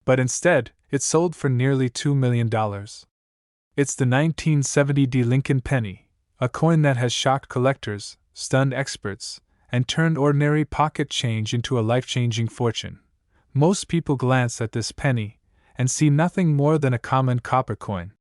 But instead, it sold for nearly $2 million. It's the 1970 Lincoln penny, a coin that has shocked collectors, stunned experts, and turned ordinary pocket change into a life-changing fortune. Most people glance at this penny and see nothing more than a common copper coin.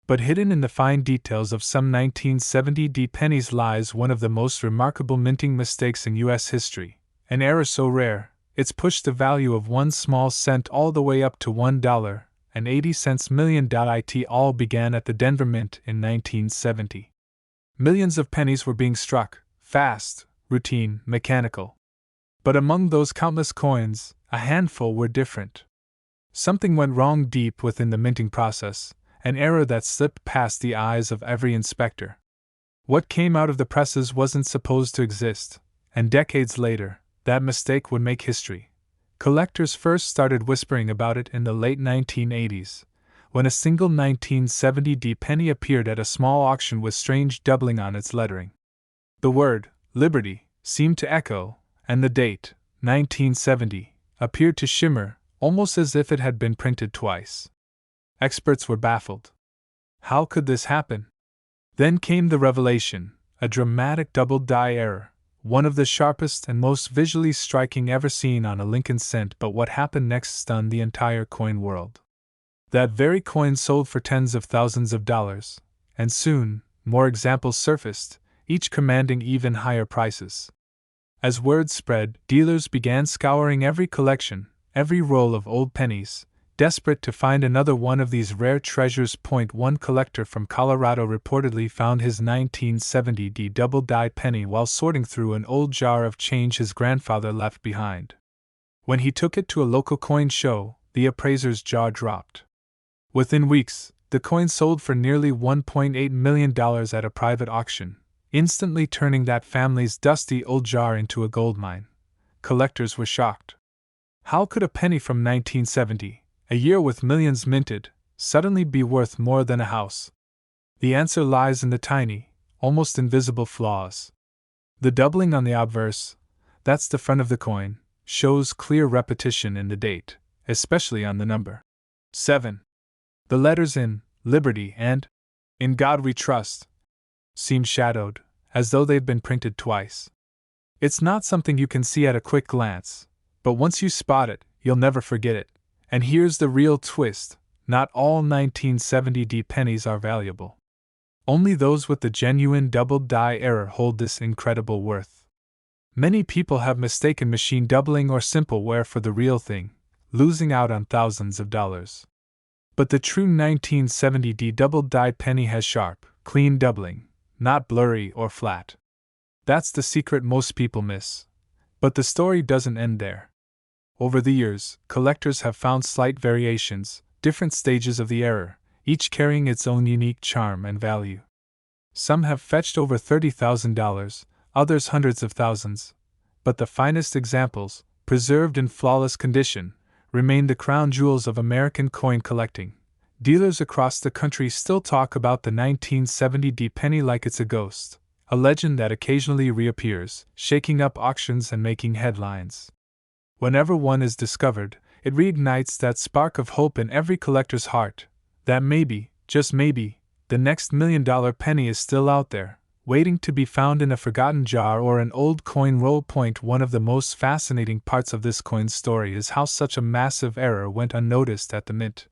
But hidden in the fine details of some 1970 pennies lies one of the most remarkable minting mistakes in U.S. history, an error so rare, it's pushed the value of one small cent all the way up to $1.80 million. It all began at the Denver Mint in 1970. Millions of pennies were being struck, fast, routine, mechanical. But among those countless coins, a handful were different. Something went wrong deep within the minting process, an error that slipped past the eyes of every inspector. What came out of the presses wasn't supposed to exist, and decades later, that mistake would make history. Collectors first started whispering about it in the late 1980s, when a single 1970 penny appeared at a small auction with strange doubling on its lettering. The word, Liberty, seemed to echo, and the date, 1970, appeared to shimmer, almost as if it had been printed twice. Experts were baffled. How could this happen? Then came the revelation, a dramatic double-die error, one of the sharpest and most visually striking ever seen on a Lincoln cent. But what happened next stunned the entire coin world. That very coin sold for tens of thousands of dollars, and soon, more examples surfaced, each commanding even higher prices. As word spread, dealers began scouring every collection, every roll of old pennies, desperate to find another one of these rare treasures. One collector from Colorado reportedly found his 1970 double-die penny while sorting through an old jar of change his grandfather left behind. When he took it to a local coin show, the appraiser's jaw dropped. Within weeks, the coin sold for nearly $1.8 million at a private auction, instantly turning that family's dusty old jar into a goldmine. Collectors were shocked. How could a penny from 1970, a year with millions minted, suddenly be worth more than a house? The answer lies in the tiny, almost invisible flaws. The doubling on the obverse, that's the front of the coin, shows clear repetition in the date, especially on the number 7. The letters in Liberty and In God We Trust seem shadowed, as though they've been printed twice. It's not something you can see at a quick glance, but once you spot it, you'll never forget it. And here's the real twist: not all 1970 pennies are valuable. Only those with the genuine double-die error hold this incredible worth. Many people have mistaken machine doubling or simple wear for the real thing, losing out on thousands of dollars. But the true 1970 double-die penny has sharp, clean doubling, not blurry or flat. That's the secret most people miss. But the story doesn't end there. Over the years, collectors have found slight variations, different stages of the error, each carrying its own unique charm and value. Some have fetched over $30,000, others hundreds of thousands. But the finest examples, preserved in flawless condition, remain the crown jewels of American coin collecting. Dealers across the country still talk about the 1970 penny like it's a ghost, a legend that occasionally reappears, shaking up auctions and making headlines. Whenever one is discovered, it reignites that spark of hope in every collector's heart, that maybe, just maybe, the next $1 million penny is still out there, waiting to be found in a forgotten jar or an old coin roll. One of the most fascinating parts of this coin story is how such a massive error went unnoticed at the mint.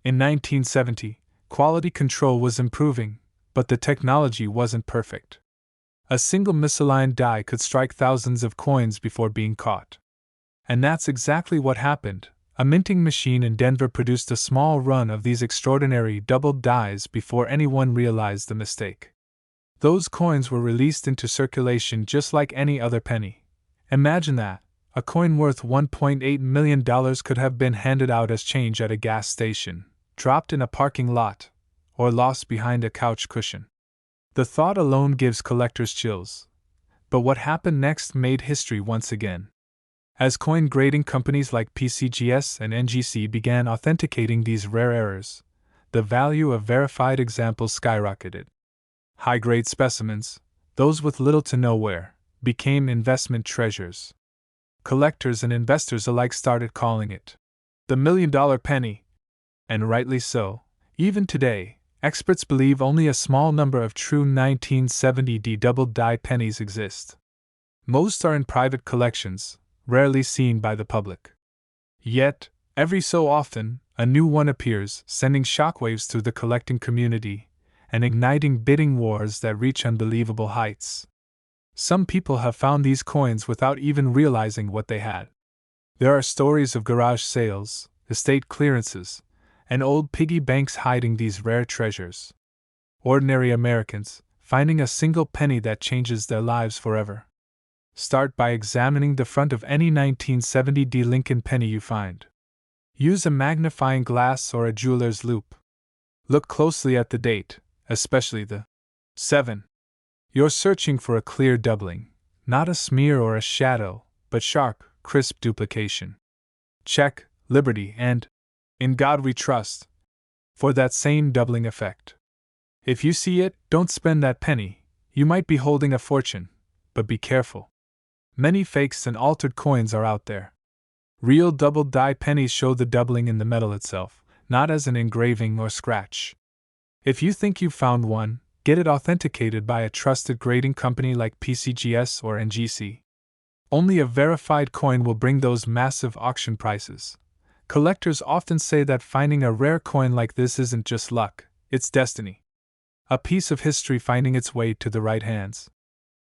In 1970, quality control was improving, but the technology wasn't perfect. A single misaligned die could strike thousands of coins before being caught. And that's exactly what happened. A minting machine in Denver produced a small run of these extraordinary double dies before anyone realized the mistake. Those coins were released into circulation just like any other penny. Imagine that. A coin worth $1.8 million could have been handed out as change at a gas station, dropped in a parking lot, or lost behind a couch cushion. The thought alone gives collectors chills. But what happened next made history once again. As coin grading companies like PCGS and NGC began authenticating these rare errors, the value of verified examples skyrocketed. High-grade specimens, those with little to no wear, became investment treasures. Collectors and investors alike started calling it The $1 million penny. And rightly so. Even today, experts believe only a small number of true 1970 double-die pennies exist. Most are in private collections, rarely seen by the public. Yet, every so often, a new one appears, sending shockwaves through the collecting community and igniting bidding wars that reach unbelievable heights. Some people have found these coins without even realizing what they had. There are stories of garage sales, estate clearances, and old piggy banks hiding these rare treasures. Ordinary Americans, finding a single penny that changes their lives forever. Start by examining the front of any 1970 Lincoln penny you find. Use a magnifying glass or a jeweler's loupe. Look closely at the date, especially the 7. You're searching for a clear doubling, not a smear or a shadow, but sharp, crisp duplication. Check Liberty and In God We Trust for that same doubling effect. If you see it, don't spend that penny. You might be holding a fortune, but be careful. Many fakes and altered coins are out there. Real double-die pennies show the doubling in the metal itself, not as an engraving or scratch. If you think you've found one, get it authenticated by a trusted grading company like PCGS or NGC. Only a verified coin will bring those massive auction prices. Collectors often say that finding a rare coin like this isn't just luck, it's destiny. A piece of history finding its way to the right hands.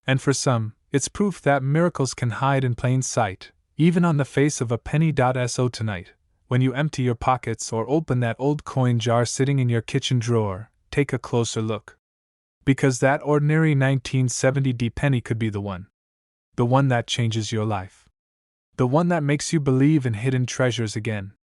And for some, it's proof that miracles can hide in plain sight, even on the face of a penny. So tonight, when you empty your pockets or open that old coin jar sitting in your kitchen drawer, take a closer look. Because that ordinary 1970 penny could be the one. The one that changes your life. The one that makes you believe in hidden treasures again.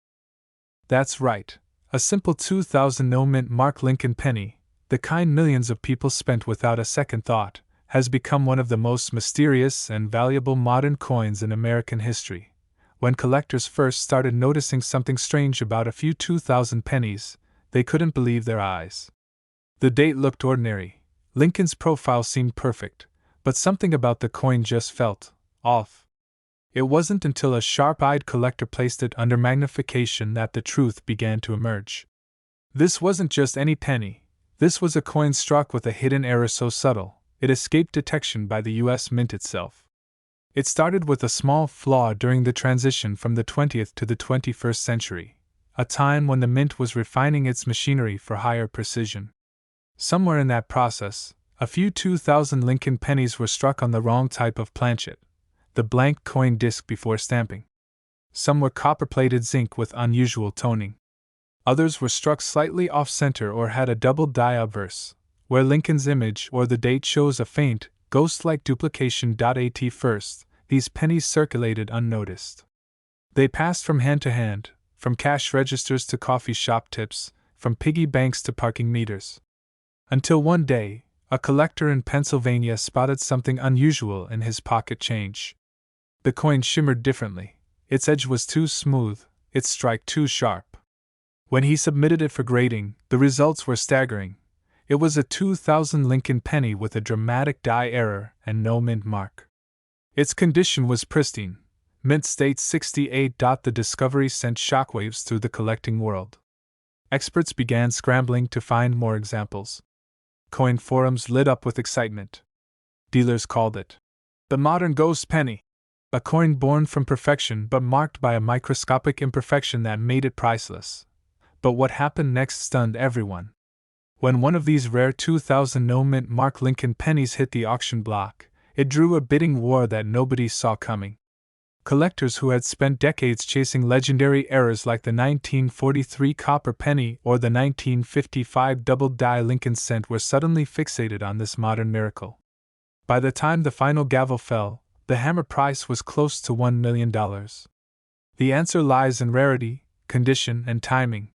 That's right, a simple 2000 no-mint mark Lincoln penny, the kind millions of people spent without a second thought, has become one of the most mysterious and valuable modern coins in American history. When collectors first started noticing something strange about a few 2000 pennies, they couldn't believe their eyes. The date looked ordinary, Lincoln's profile seemed perfect, but something about the coin just felt off. It wasn't until a sharp-eyed collector placed it under magnification that the truth began to emerge. This wasn't just any penny, this was a coin struck with a hidden error so subtle, it escaped detection by the U.S. Mint itself. It started with a small flaw during the transition from the 20th to the 21st century, a time when the Mint was refining its machinery for higher precision. Somewhere in that process, a few 2000 Lincoln pennies were struck on the wrong type of planchet, the blank coin disc before stamping. Some were copper-plated zinc with unusual toning. Others were struck slightly off-center or had a double die obverse, where Lincoln's image or the date shows a faint, ghost-like duplication. At first, these pennies circulated unnoticed. They passed from hand to hand, from cash registers to coffee shop tips, from piggy banks to parking meters. Until one day, a collector in Pennsylvania spotted something unusual in his pocket change. The coin shimmered differently, its edge was too smooth, its strike too sharp. When he submitted it for grading, the results were staggering. It was a 2000 Lincoln penny with a dramatic die error and no mint mark. Its condition was pristine, mint state 68. The discovery sent shockwaves through the collecting world. Experts began scrambling to find more examples. Coin forums lit up with excitement. Dealers called it the modern ghost penny, a coin born from perfection but marked by a microscopic imperfection that made it priceless. But what happened next stunned everyone. When one of these rare 2000 no-mint mark Lincoln pennies hit the auction block, it drew a bidding war that nobody saw coming. Collectors who had spent decades chasing legendary errors like the 1943 copper penny or the 1955 double-die Lincoln cent were suddenly fixated on this modern miracle. By the time the final gavel fell, the hammer price was close to $1 million. The answer lies in rarity, condition, and timing.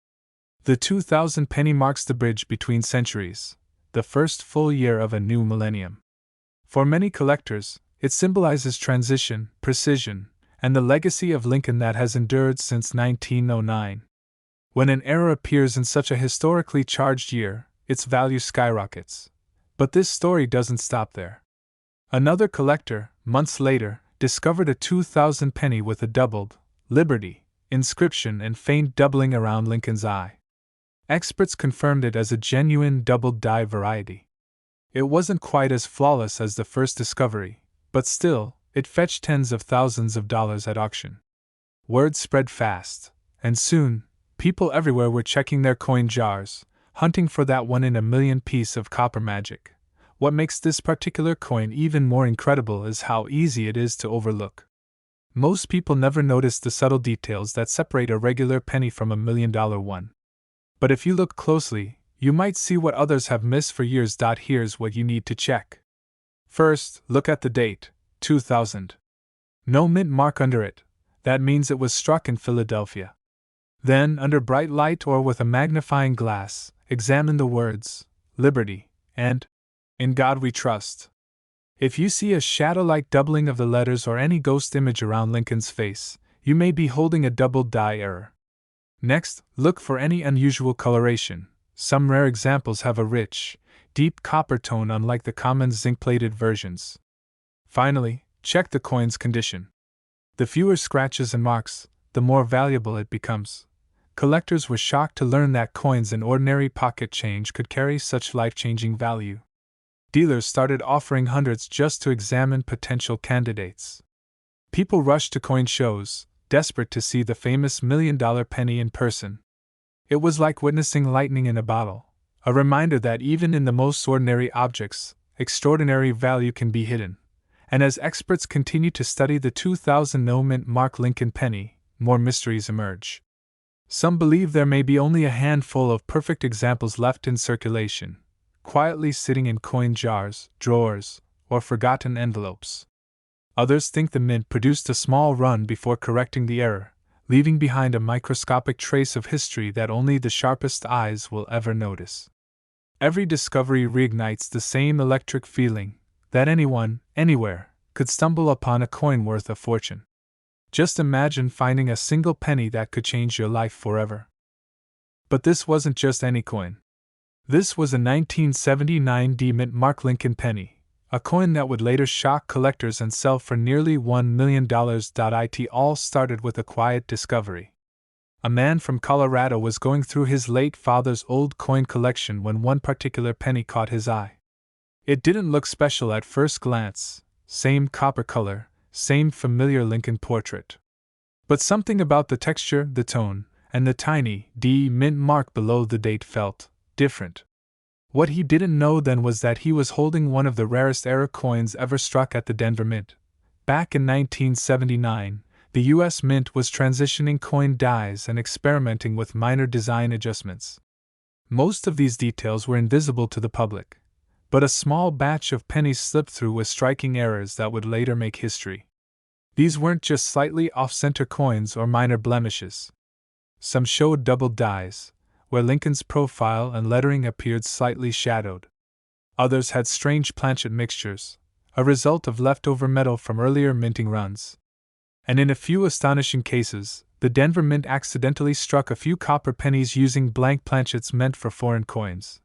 The 2000 penny marks the bridge between centuries, the first full year of a new millennium. For many collectors, it symbolizes transition, precision, and the legacy of Lincoln that has endured since 1909. When an error appears in such a historically charged year, its value skyrockets. But this story doesn't stop there. Another collector, months later, discovered a 2000 penny with a doubled Liberty inscription, and faint doubling around Lincoln's eye. Experts confirmed it as a genuine double-die variety. It wasn't quite as flawless as the first discovery, but still, it fetched tens of thousands of dollars at auction. Word spread fast, and soon, people everywhere were checking their coin jars, hunting for that one-in-a-million piece of copper magic. What makes this particular coin even more incredible is how easy it is to overlook. Most people never notice the subtle details that separate a regular penny from a $1,000,000 one. But if you look closely, you might see what others have missed for years. Here's what you need to check. First, look at the date, 2000. No mint mark under it. That means it was struck in Philadelphia. Then, under bright light or with a magnifying glass, examine the words, Liberty, and In God We Trust. If you see a shadow-like doubling of the letters or any ghost image around Lincoln's face, you may be holding a double-die error. Next, look for any unusual coloration. Some rare examples have a rich, deep copper tone unlike the common zinc-plated versions. Finally, check the coin's condition. The fewer scratches and marks, the more valuable it becomes. Collectors were shocked to learn that coins in ordinary pocket change could carry such life-changing value. Dealers started offering hundreds just to examine potential candidates. People rushed to coin shows, desperate to see the famous $1,000,000 penny in person. It was like witnessing lightning in a bottle, a reminder that even in the most ordinary objects, extraordinary value can be hidden. And as experts continue to study the 2000 no-mint mark Lincoln penny, more mysteries emerge. Some believe there may be only a handful of perfect examples left in circulation, quietly sitting in coin jars, drawers, or forgotten envelopes. Others think the mint produced a small run before correcting the error, leaving behind a microscopic trace of history that only the sharpest eyes will ever notice. Every discovery reignites the same electric feeling that anyone, anywhere, could stumble upon a coin worth a fortune. Just imagine finding a single penny that could change your life forever. But this wasn't just any coin. This was a 1979 mint mark Lincoln penny, a coin that would later shock collectors and sell for nearly $1,000,000. It all started with a quiet discovery. A man from Colorado was going through his late father's old coin collection when one particular penny caught his eye. It didn't look special at first glance, same copper color, same familiar Lincoln portrait. But something about the texture, the tone, and the tiny D mint mark below the date felt different. What he didn't know then was that he was holding one of the rarest error coins ever struck at the Denver Mint. Back in 1979, the U.S. Mint was transitioning coin dies and experimenting with minor design adjustments. Most of these details were invisible to the public, but a small batch of pennies slipped through with striking errors that would later make history. These weren't just slightly off-center coins or minor blemishes. Some showed double dies, where Lincoln's profile and lettering appeared slightly shadowed. Others had strange planchet mixtures, a result of leftover metal from earlier minting runs. And in a few astonishing cases, the Denver Mint accidentally struck a few copper pennies using blank planchets meant for foreign coins.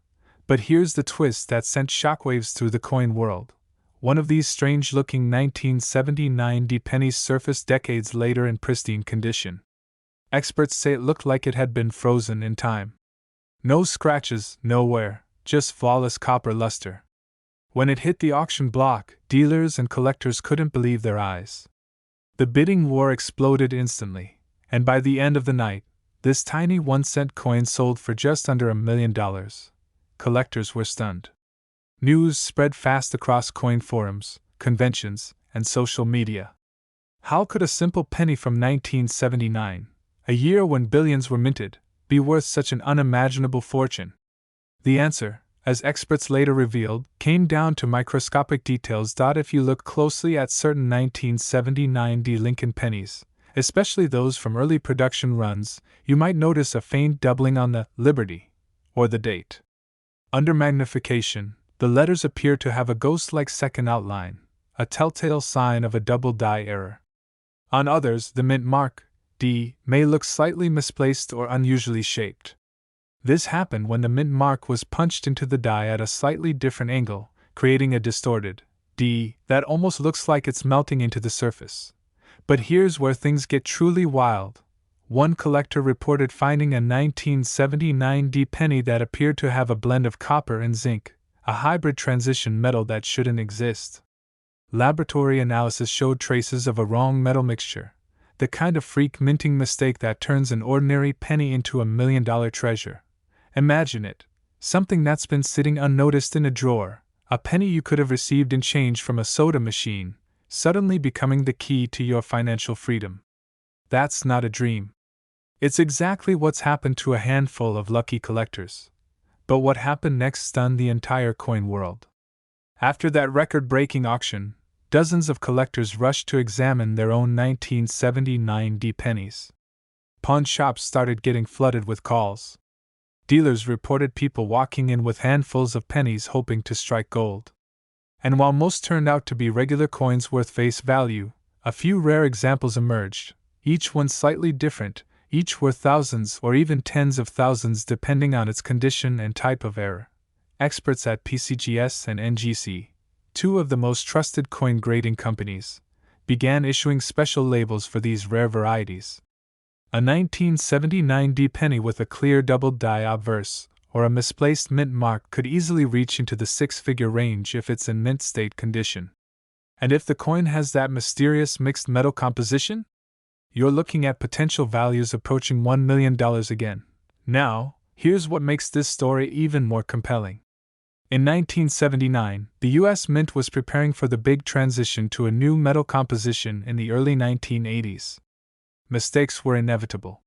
But here's the twist that sent shockwaves through the coin world. One of these strange-looking 1979 pennies surfaced decades later in pristine condition. Experts say it looked like it had been frozen in time. No scratches, no wear, just flawless copper luster. When it hit the auction block, dealers and collectors couldn't believe their eyes. The bidding war exploded instantly, and by the end of the night, this tiny 1-cent coin sold for just under $1,000,000. Collectors were stunned. News spread fast across coin forums, conventions, and social media. How could a simple penny from 1979, a year when billions were minted, be worth such an unimaginable fortune? The answer, as experts later revealed, came down to microscopic details. If you look closely at certain 1979 Lincoln pennies, especially those from early production runs, you might notice a faint doubling on the Liberty, or the date. Under magnification, the letters appear to have a ghost-like second outline, a telltale sign of a double-die error. On others, the mint mark, D, may look slightly misplaced or unusually shaped. This happened when the mint mark was punched into the die at a slightly different angle, creating a distorted D that almost looks like it's melting into the surface. But here's where things get truly wild. one collector reported finding a 1979 D penny that appeared to have a blend of copper and zinc, a hybrid transition metal that shouldn't exist. Laboratory analysis showed traces of a wrong metal mixture, the kind of freak minting mistake that turns an ordinary penny into a $1 million treasure. Imagine it, something that's been sitting unnoticed in a drawer, a penny you could have received in change from a soda machine, suddenly becoming the key to your financial freedom. That's not a dream. It's exactly what's happened to a handful of lucky collectors. But what happened next stunned the entire coin world. After that record-breaking auction, dozens of collectors rushed to examine their own 1979 D pennies. Pawn shops started getting flooded with calls. Dealers reported people walking in with handfuls of pennies hoping to strike gold. And while most turned out to be regular coins worth face value, a few rare examples emerged, each one slightly different, each worth thousands or even tens of thousands depending on its condition and type of error. Experts at PCGS and NGC, two of the most trusted coin grading companies, began issuing special labels for these rare varieties. A 1979 D penny with a clear doubled die obverse, or a misplaced mint mark could easily reach into the six-figure range if it's in mint state condition. And if the coin has that mysterious mixed metal composition? You're looking at potential values approaching $1 million again. Now, here's what makes this story even more compelling. In 1979, the U.S. Mint was preparing for the big transition to a new metal composition in the early 1980s. Mistakes were inevitable.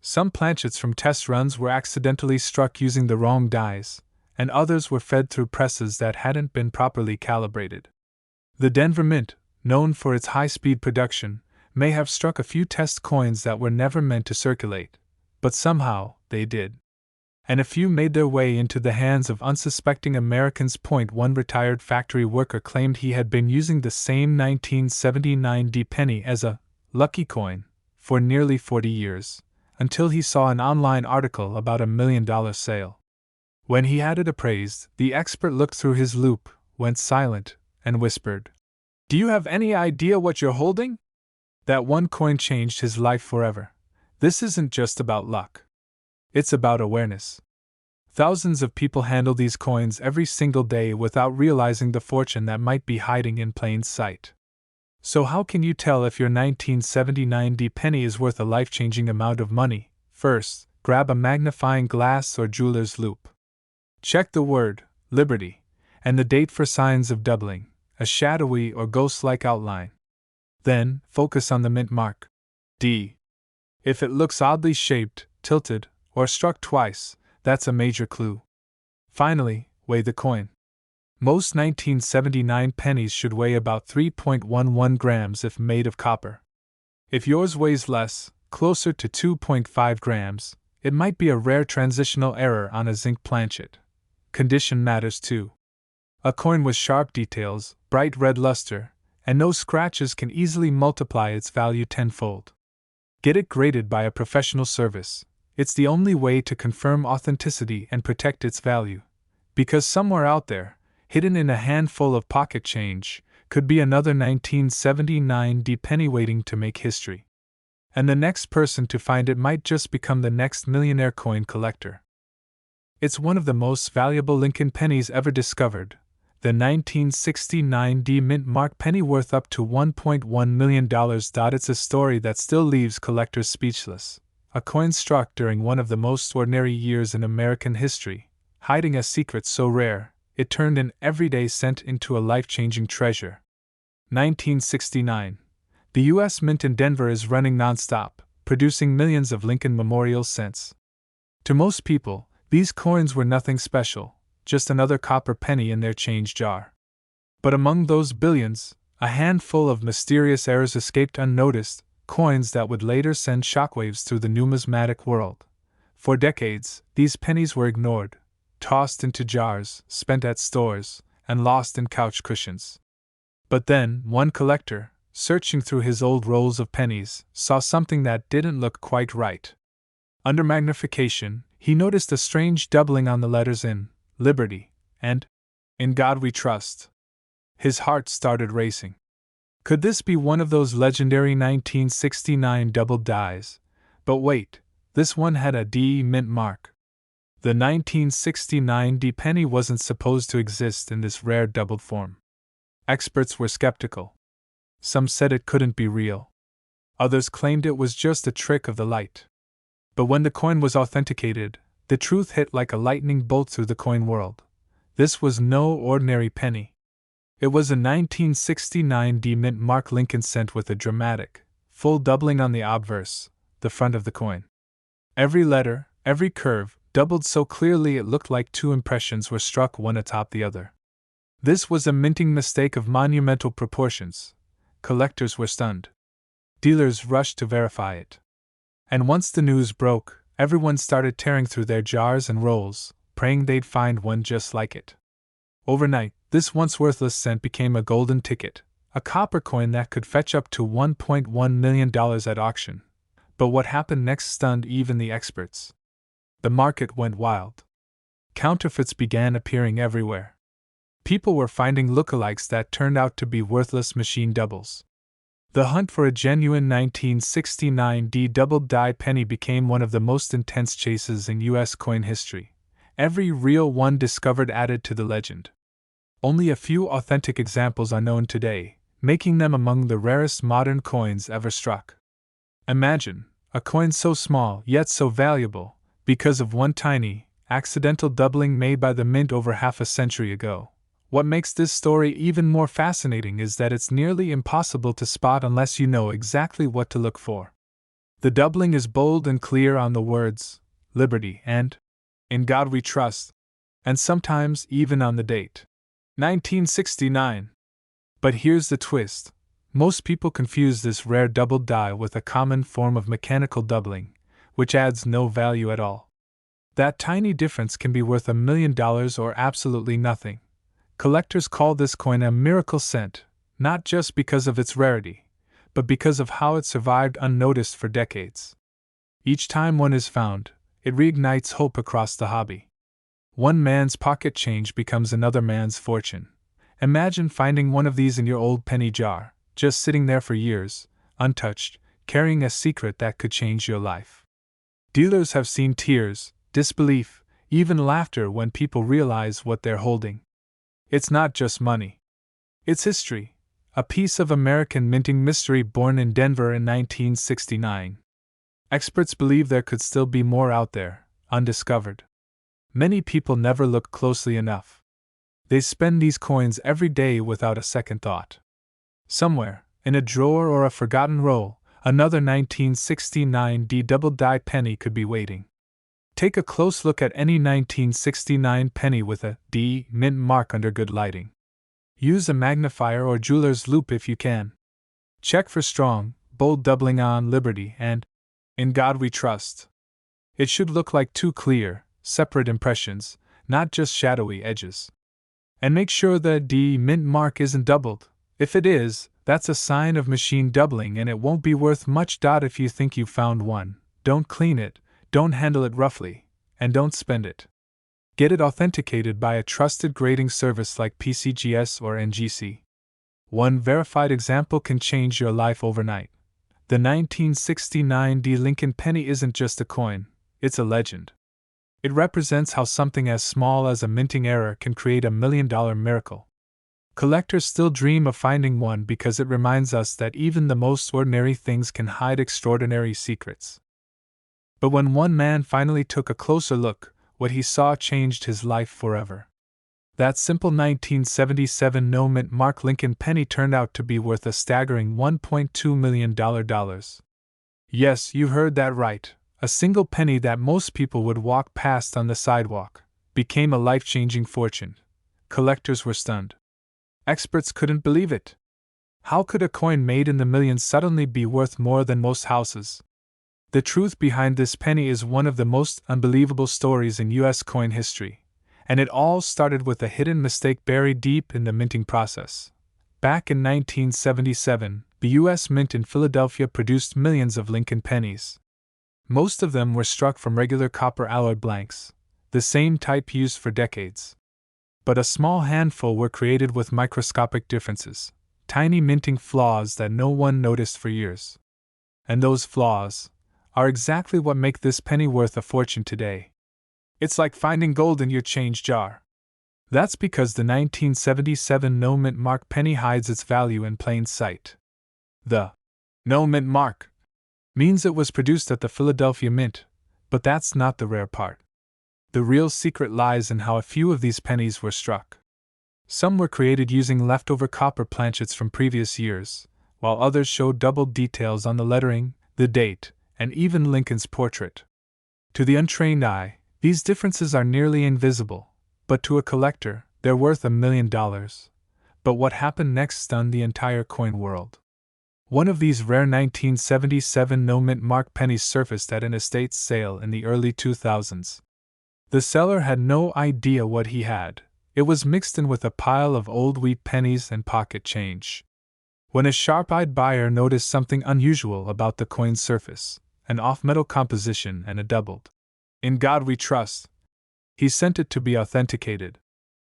Some planchets from test runs were accidentally struck using the wrong dies, and others were fed through presses that hadn't been properly calibrated. The Denver Mint, known for its high-speed production, may have struck a few test coins that were never meant to circulate, but somehow they did. And a few made their way into the hands of unsuspecting Americans. One retired factory worker claimed he had been using the same 1979 D penny as a lucky coin for nearly 40 years, until he saw an online article about $1 million sale. When he had it appraised, the expert looked through his loupe, went silent, and whispered, "Do you have any idea what you're holding?" That one coin changed his life forever. This isn't just about luck. It's about awareness. Thousands of people handle these coins every single day without realizing the fortune that might be hiding in plain sight. So how can you tell if your 1979 D penny is worth a life-changing amount of money? First, grab a magnifying glass or jeweler's loupe. Check the word, Liberty, and the date for signs of doubling, a shadowy or ghost-like outline. Then, focus on the mint mark, D. If it looks oddly shaped, tilted, or struck twice, that's a major clue. Finally, weigh the coin. Most 1979 pennies should weigh about 3.11 grams if made of copper. If yours weighs less, closer to 2.5 grams, it might be a rare transitional error on a zinc planchet. Condition matters too. A coin with sharp details, bright red luster, and no scratches can easily multiply its value tenfold. Get it graded by a professional service. It's the only way to confirm authenticity and protect its value. Because somewhere out there, hidden in a handful of pocket change, could be another 1979 D penny waiting to make history. And the next person to find it might just become the next millionaire coin collector. It's one of the most valuable Lincoln pennies ever discovered, the 1969 D mint mark penny worth up to $1.1 million. It's a story that still leaves collectors speechless. A coin struck during one of the most ordinary years in American history, hiding a secret so rare, it turned an everyday cent into a life-changing treasure. 1969. The U.S. Mint in Denver is running non-stop, producing millions of Lincoln Memorial cents. To most people, these coins were nothing special, just another copper penny in their change jar. But among those billions, a handful of mysterious errors escaped unnoticed, coins that would later send shockwaves through the numismatic world. For decades, these pennies were ignored, tossed into jars, spent at stores, and lost in couch cushions. But then, one collector, searching through his old rolls of pennies, saw something that didn't look quite right. Under magnification, he noticed a strange doubling on the letters in Liberty and In God We Trust. His heart started racing. Could this be one of those legendary 1969 doubled dies, But wait, this one had a D mint mark. The 1969 D penny wasn't supposed to exist in this rare doubled form. Experts were skeptical. Some said it couldn't be real. Others claimed it was just a trick of the light. But when the coin was authenticated, the truth hit like a lightning bolt through the coin world. This was no ordinary penny. It was a 1969 D mint mark Lincoln cent with a dramatic, full doubling on the obverse, the front of the coin. Every letter, every curve, doubled so clearly it looked like two impressions were struck one atop the other. This was a minting mistake of monumental proportions. Collectors were stunned. Dealers rushed to verify it. And once the news broke, everyone started tearing through their jars and rolls, praying they'd find one just like it. Overnight, this once worthless cent became a golden ticket, a copper coin that could fetch up to $1.1 million at auction. But what happened next stunned even the experts. The market went wild. Counterfeits began appearing everywhere. People were finding lookalikes that turned out to be worthless machine doubles. The hunt for a genuine 1969 D doubled die penny became one of the most intense chases in U.S. coin history. Every real one discovered added to the legend. Only a few authentic examples are known today, making them among the rarest modern coins ever struck. Imagine, a coin so small yet so valuable, because of one tiny, accidental doubling made by the mint over half a century ago. What makes this story even more fascinating is that it's nearly impossible to spot unless you know exactly what to look for. The doubling is bold and clear on the words, Liberty and In God We Trust, and sometimes even on the date, 1969. But here's the twist. Most people confuse this rare doubled die with a common form of mechanical doubling, which adds no value at all. That tiny difference can be worth $1 million or absolutely nothing. Collectors call this coin a miracle cent, not just because of its rarity, but because of how it survived unnoticed for decades. Each time one is found, it reignites hope across the hobby. One man's pocket change becomes another man's fortune. Imagine finding one of these in your old penny jar, just sitting there for years, untouched, carrying a secret that could change your life. Dealers have seen tears, disbelief, even laughter when people realize what they're holding. It's not just money. It's history, a piece of American minting mystery born in Denver in 1969. Experts believe there could still be more out there, undiscovered. Many people never look closely enough. They spend these coins every day without a second thought. Somewhere, in a drawer or a forgotten roll, another 1969 D double die penny could be waiting. Take a close look at any 1969 penny with a D mint mark under good lighting. Use a magnifier or jeweler's loupe if you can. Check for strong, bold doubling on Liberty and In God We Trust. It should look like two clear, separate impressions, not just shadowy edges. And make sure the D mint mark isn't doubled. If it is, that's a sign of machine doubling and it won't be worth much. If you think you've found one, don't clean it. Don't handle it roughly, and don't spend it. Get it authenticated by a trusted grading service like PCGS or NGC. One verified example can change your life overnight. The 1969 D Lincoln penny isn't just a coin, it's a legend. It represents how something as small as a minting error can create $1 million miracle. Collectors still dream of finding one because it reminds us that even the most ordinary things can hide extraordinary secrets. But when one man finally took a closer look, what he saw changed his life forever. That simple 1977 no mint mark Lincoln penny turned out to be worth a staggering $1.2 million. Yes, you heard that right. A single penny that most people would walk past on the sidewalk became a life-changing fortune. Collectors were stunned. Experts couldn't believe it. How could a coin made in the millions suddenly be worth more than most houses? The truth behind this penny is one of the most unbelievable stories in U.S. coin history, and it all started with a hidden mistake buried deep in the minting process. Back in 1977, the U.S. Mint in Philadelphia produced millions of Lincoln pennies. Most of them were struck from regular copper alloyed blanks, the same type used for decades. But a small handful were created with microscopic differences, tiny minting flaws that no one noticed for years. And those flaws are exactly what make this penny worth a fortune today. It's like finding gold in your change jar. That's because the 1977 no mint mark penny hides its value in plain sight. The no mint mark means it was produced at the Philadelphia Mint, but that's not the rare part. The real secret lies in how a few of these pennies were struck. Some were created using leftover copper planchets from previous years, while others showed doubled details on the lettering, the date, and even Lincoln's portrait. To the untrained eye, these differences are nearly invisible, but to a collector, they're worth $1 million. But what happened next stunned the entire coin world. One of these rare 1977 no mint mark pennies surfaced at an estate sale in the early 2000s. The seller had no idea what he had. It was mixed in with a pile of old wheat pennies and pocket change. When a sharp-eyed buyer noticed something unusual about the coin's surface, an off-metal composition and a doubled "In God We Trust," he sent it to be authenticated.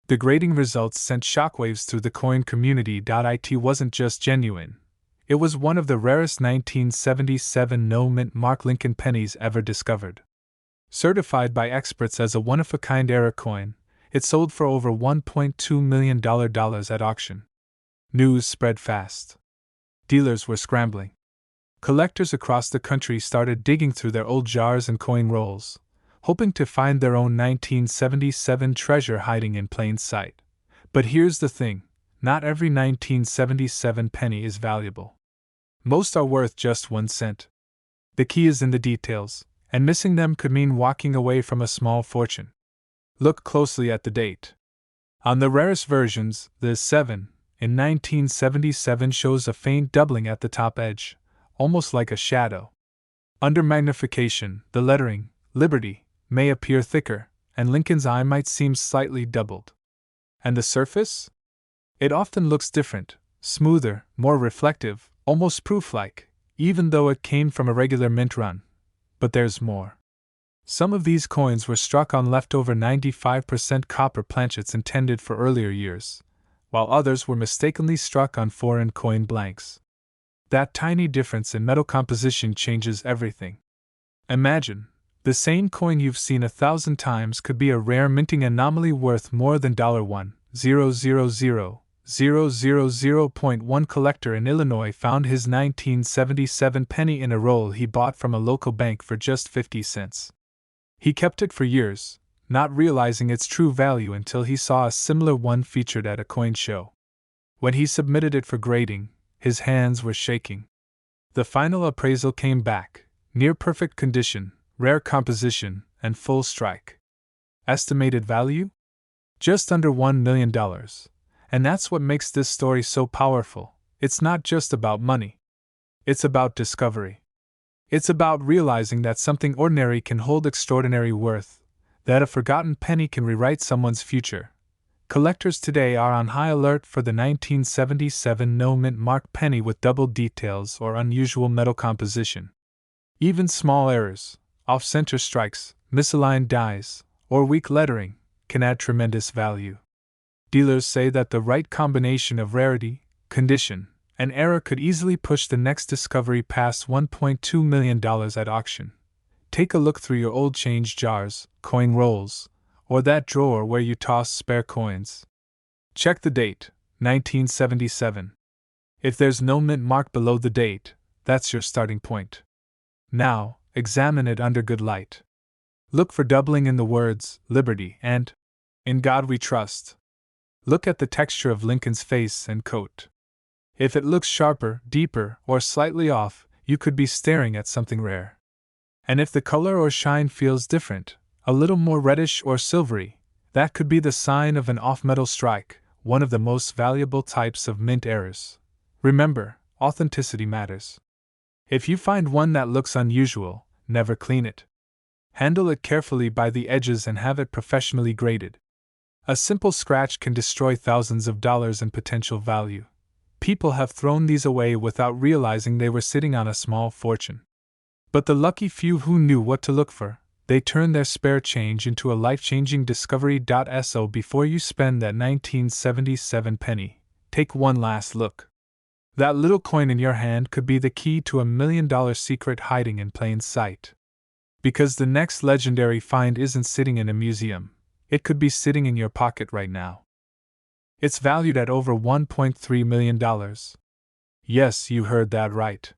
The grading results sent shockwaves through the coin community. It wasn't just genuine. It was one of the rarest 1977 no mint mark Lincoln pennies ever discovered. Certified by experts as a one-of-a-kind era coin, it sold for over $1.2 million at auction. News spread fast. Dealers were scrambling. Collectors across the country started digging through their old jars and coin rolls, hoping to find their own 1977 treasure hiding in plain sight. But here's the thing, not every 1977 penny is valuable. Most are worth just 1 cent. The key is in the details, and missing them could mean walking away from a small fortune. Look closely at the date. On the rarest versions, the 7 in 1977 shows a faint doubling at the top edge, almost like a shadow. Under magnification, the lettering, Liberty, may appear thicker, and Lincoln's eye might seem slightly doubled. And the surface? It often looks different, smoother, more reflective, almost proof-like, even though it came from a regular mint run. But there's more. Some of these coins were struck on leftover 95% copper planchets intended for earlier years, while others were mistakenly struck on foreign coin blanks. That tiny difference in metal composition changes everything. Imagine, the same coin you've seen 1,000 times could be a rare minting anomaly worth more than $1,000,000.1. Collector in Illinois found his 1977 penny in a roll he bought from a local bank for just 50 cents. He kept it for years, not realizing its true value until he saw a similar one featured at a coin show. When he submitted it for grading, his hands were shaking. The final appraisal came back, near perfect condition, rare composition, and full strike. Estimated value? Just under $1 million. And that's what makes this story so powerful. It's not just about money. It's about discovery. It's about realizing that something ordinary can hold extraordinary worth, that a forgotten penny can rewrite someone's future. Collectors today are on high alert for the 1977 no mint mark penny with double details or unusual metal composition. Even small errors, off-center strikes, misaligned dies, or weak lettering, can add tremendous value. Dealers say that the right combination of rarity, condition, and error could easily push the next discovery past $1.2 million at auction. Take a look through your old change jars, coin rolls, or that drawer where you toss spare coins. Check the date, 1977. If there's no mint mark below the date, that's your starting point. Now, examine it under good light. Look for doubling in the words, Liberty and In God We Trust. Look at the texture of Lincoln's face and coat. If it looks sharper, deeper, or slightly off, you could be staring at something rare. And if the color or shine feels different, a little more reddish or silvery, that could be the sign of an off-metal strike, one of the most valuable types of mint errors. Remember, authenticity matters. If you find one that looks unusual, never clean it. Handle it carefully by the edges and have it professionally graded. A simple scratch can destroy thousands of dollars in potential value. People have thrown these away without realizing they were sitting on a small fortune. But the lucky few who knew what to look for, they turned their spare change into a life-changing discovery. So before you spend that 1977 penny, take one last look. That little coin in your hand could be the key to $1 million secret hiding in plain sight. Because the next legendary find isn't sitting in a museum, it could be sitting in your pocket right now. It's valued at over $1.3 million. Yes, you heard that right.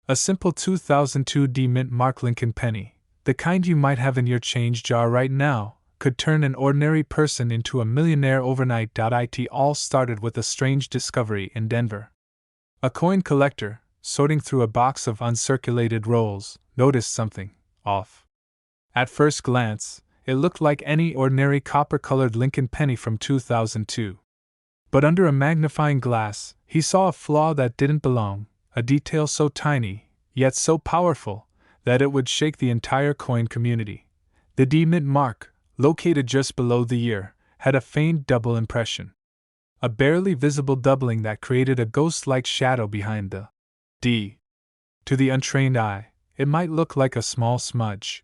A simple 2002 D mint mark Lincoln penny, the kind you might have in your change jar right now, could turn an ordinary person into a millionaire overnight. It all started with a strange discovery in Denver. A coin collector, sorting through a box of uncirculated rolls, noticed something off. At first glance, it looked like any ordinary copper-colored Lincoln penny from 2002. But under a magnifying glass, he saw a flaw that didn't belong, a detail so tiny, yet so powerful, that it would shake the entire coin community. The D mint mark, located just below the year, had a faint double impression. A barely visible doubling that created a ghost-like shadow behind the D. To the untrained eye, it might look like a small smudge.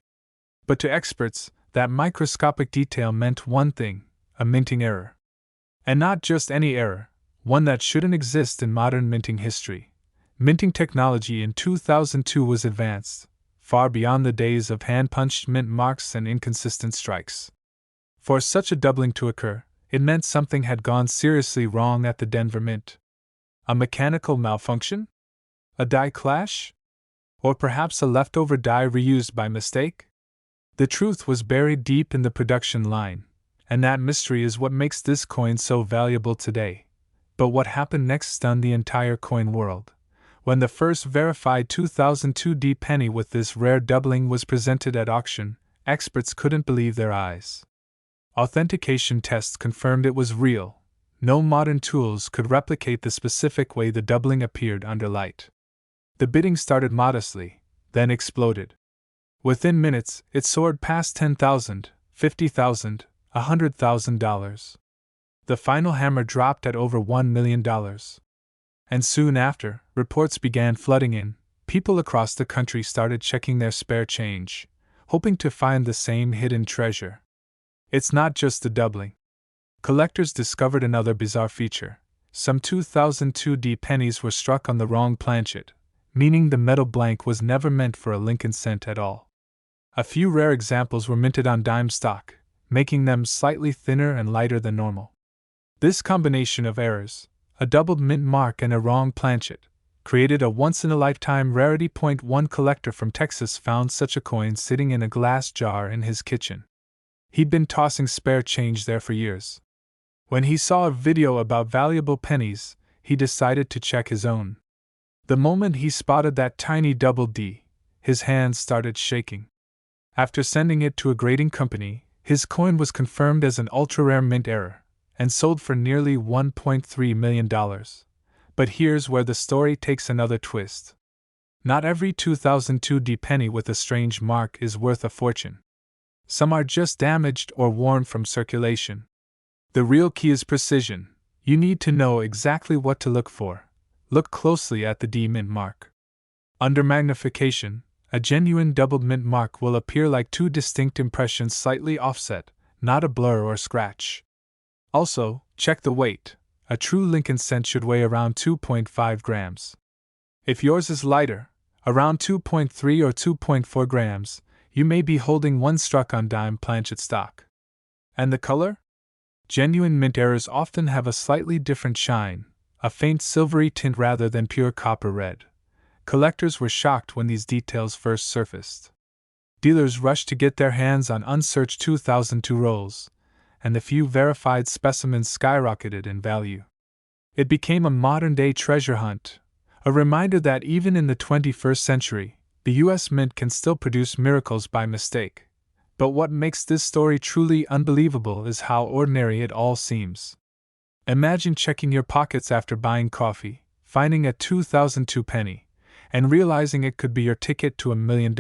But to experts, that microscopic detail meant one thing: a minting error. And not just any error, one that shouldn't exist in modern minting history. Minting technology in 2002 was advanced, far beyond the days of hand-punched mint marks and inconsistent strikes. For such a doubling to occur, it meant something had gone seriously wrong at the Denver Mint. A mechanical malfunction? A die clash? Or perhaps a leftover die reused by mistake? The truth was buried deep in the production line, and that mystery is what makes this coin so valuable today. But what happened next stunned the entire coin world. When the first verified 2002 D penny with this rare doubling was presented at auction, experts couldn't believe their eyes. Authentication tests confirmed it was real. No modern tools could replicate the specific way the doubling appeared under light. The bidding started modestly, then exploded. Within minutes, it soared past $10,000, $50,000, $100,000. The final hammer dropped at over $1 million. And soon after, reports began flooding in. People across the country started checking their spare change, hoping to find the same hidden treasure. It's not just the doubling. Collectors discovered another bizarre feature. Some 2002 D pennies were struck on the wrong planchet, meaning the metal blank was never meant for a Lincoln cent at all. A few rare examples were minted on dime stock, making them slightly thinner and lighter than normal. This combination of errors, a doubled mint mark and a wrong planchet, created a once-in-a-lifetime rarity. One collector from Texas found such a coin sitting in a glass jar in his kitchen. He'd been tossing spare change there for years. When he saw a video about valuable pennies, he decided to check his own. The moment he spotted that tiny double D, his hands started shaking. After sending it to a grading company, his coin was confirmed as an ultra-rare mint error, and sold for nearly $1.3 million. But here's where the story takes another twist. Not every 2002 D penny with a strange mark is worth a fortune. Some are just damaged or worn from circulation. The real key is precision. You need to know exactly what to look for. Look closely at the D mint mark. Under magnification, a genuine doubled mint mark will appear like two distinct impressions slightly offset, not a blur or scratch. Also, check the weight. A true Lincoln cent should weigh around 2.5 grams. If yours is lighter, around 2.3 or 2.4 grams, you may be holding one struck on dime planchet stock. And the color? Genuine mint errors often have a slightly different shine, a faint silvery tint rather than pure copper red. Collectors were shocked when these details first surfaced. Dealers rushed to get their hands on unsearched 2002 rolls, and the few verified specimens skyrocketed in value. It became a modern-day treasure hunt, a reminder that even in the 21st century, the U.S. Mint can still produce miracles by mistake. But what makes this story truly unbelievable is how ordinary it all seems. Imagine checking your pockets after buying coffee, finding a 2002 penny, and realizing it could be your ticket to $1 million.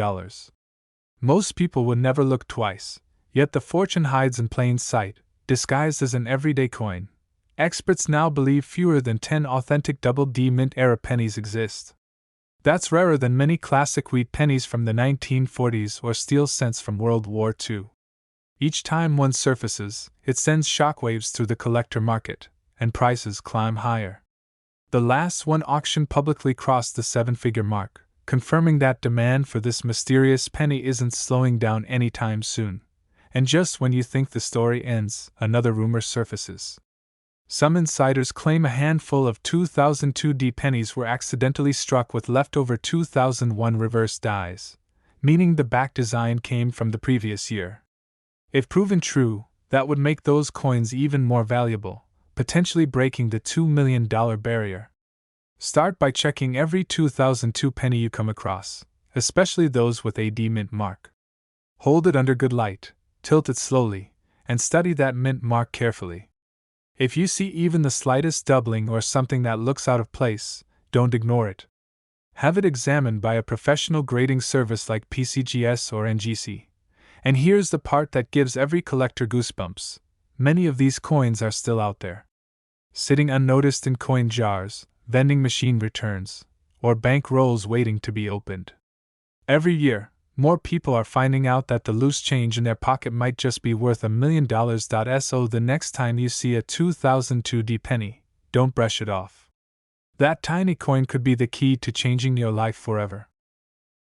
Most people would never look twice, yet the fortune hides in plain sight, disguised as an everyday coin. Experts now believe fewer than 10 authentic double D mint era pennies exist. That's rarer than many classic wheat pennies from the 1940s or steel cents from World War II. Each time one surfaces, it sends shockwaves through the collector market, and prices climb higher. The last one auctioned publicly crossed the seven-figure mark, confirming that demand for this mysterious penny isn't slowing down anytime soon. And just when you think the story ends, another rumor surfaces. Some insiders claim a handful of 2002D pennies were accidentally struck with leftover 2001 reverse dies, meaning the back design came from the previous year. If proven true, that would make those coins even more valuable, potentially breaking the $2 million barrier. Start by checking every 2002 penny you come across, especially those with a D mint mark. Hold it under good light, tilt it slowly, and study that mint mark carefully. If you see even the slightest doubling or something that looks out of place, don't ignore it. Have it examined by a professional grading service like PCGS or NGC. And here's the part that gives every collector goosebumps: many of these coins are still out there, sitting unnoticed in coin jars, vending machine returns, or bank rolls waiting to be opened. Every year, more people are finding out that the loose change in their pocket might just be worth $1 million. So the next time you see a 2002D penny, don't brush it off. That tiny coin could be the key to changing your life forever.